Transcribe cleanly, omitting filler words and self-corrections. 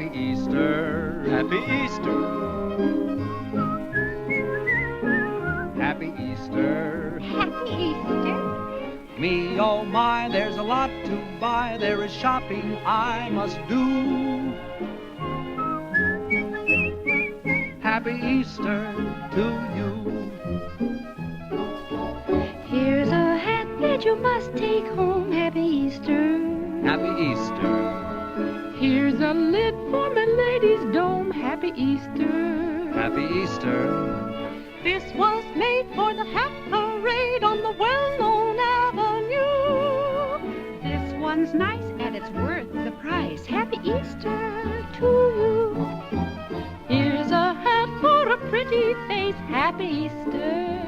Happy Easter, Happy Easter, Happy Easter. Happy Easter. Me, oh my, there's a lot to buy. There is shopping I must do. Happy Easter to you. Here's a hat that you must take home. Happy Easter. Happy Easter. Here's a lid for my lady's dome. Happy Easter. Happy Easter. This was made for the hat parade on the well-known avenue. This one's nice and it's worth the price. Happy Easter to you. Here's a hat for a pretty face. Happy Easter.